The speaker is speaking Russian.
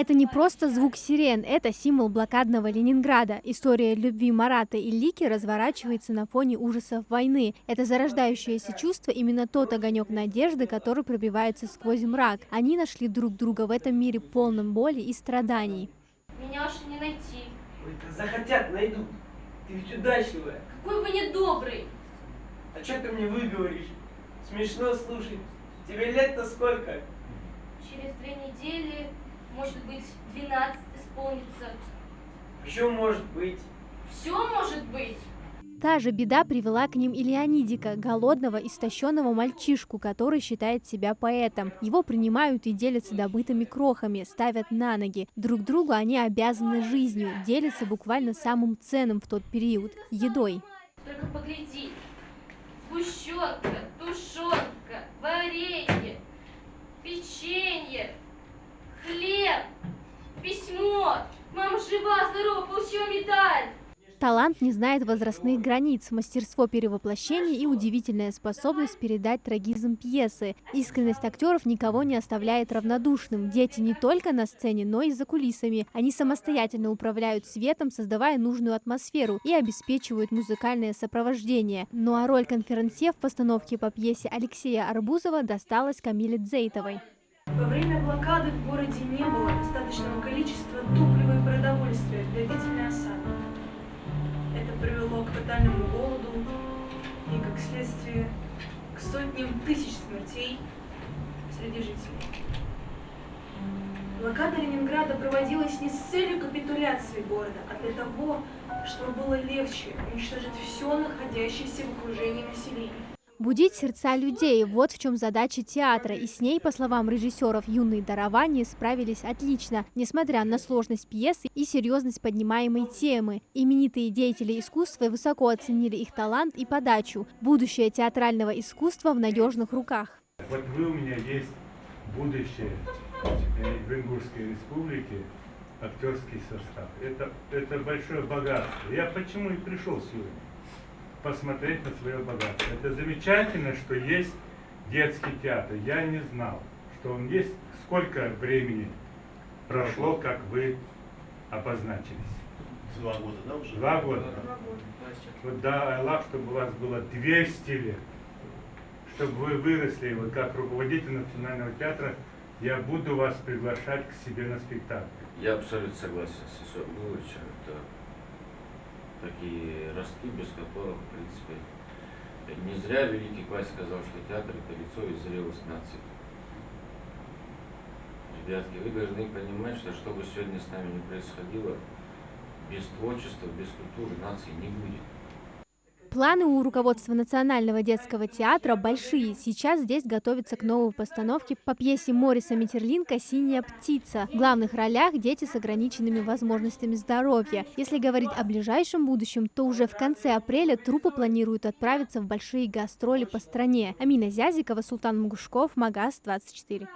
Это не просто звук сирен, это символ блокадного Ленинграда. История любви Марата и Лики разворачивается на фоне ужасов войны. Это зарождающееся чувство, именно тот огонек надежды, который пробивается сквозь мрак. Они нашли друг друга в этом мире полном боли и страданий. Меня уж не найти. Ой, да захотят, найдут. Ты ведь удачливая. Какой вы недобрый. А что ты мне выговоришь? Смешно слушать. Тебе лет-то сколько? Через 3 недели, может быть, 12 исполнится. Еще может быть. Все может быть. Та же беда привела к ним и Леонидика, голодного, истощенного мальчишку, который считает себя поэтом. Его принимают и делятся добытыми крохами, ставят на ноги. Друг другу они обязаны жизнью, делятся буквально самым ценным в тот период – едой. Только погляди. Сгущенка, тушенка, варенье, печенье, хлеб, письмо. Мама жива, здорова, получила медаль. Талант не знает возрастных границ, мастерство перевоплощения и удивительная способность передать трагизм пьесы. Искренность актеров никого не оставляет равнодушным. Дети не только на сцене, но и за кулисами. Они самостоятельно управляют светом, создавая нужную атмосферу и обеспечивают музыкальное сопровождение. Ну а роль конферансье в постановке по пьесе Алексея Арбузова досталась Камиле Дзейтовой. Во время блокады в городе не было достаточного количества топлива и продовольствия для длительной осады. Это привело к тотальному голоду и, как следствие, к сотням тысяч смертей среди жителей. Блокада Ленинграда проводилась не с целью капитуляции города, а для того, чтобы было легче уничтожить все находящееся в окружении населения. Будить сердца людей – вот в чем задача театра, и с ней, по словам режиссеров, юные дарования справились отлично, несмотря на сложность пьесы и серьезность поднимаемой темы. Именитые деятели искусства высоко оценили их талант и подачу. Будущее театрального искусства в надежных руках. Вот вы у меня есть будущее Венгурской республики, актерский состав. Это большое богатство. Я почему и пришел сегодня? Посмотреть на свое богатство. Это замечательно, что есть детский театр. Я не знал, что он есть. Сколько времени прошло, как вы обозначились? 2 года, да, уже? 2 года. Вот да, Аллах, чтобы у вас было 200 лет, чтобы вы выросли, вот как руководитель Национального театра, я буду вас приглашать к себе на спектакль. Я абсолютно согласен с Исой Абдуловичем. Это такие ростки, без которых, в принципе, не зря великий князь сказал, что театр – это лицо и зрелость нации. Ребятки, вы должны понимать, что бы сегодня с нами ни происходило, без творчества, без культуры нации не будет. Планы у руководства Национального детского театра большие. Сейчас здесь готовятся к новой постановке по пьесе Мориса Метерлинка «Синяя птица». В главных ролях дети с ограниченными возможностями здоровья. Если говорить о ближайшем будущем, то уже в конце апреля труппа планирует отправиться в большие гастроли по стране. Амина Зязикова, Султан Мгушков, Магас 24.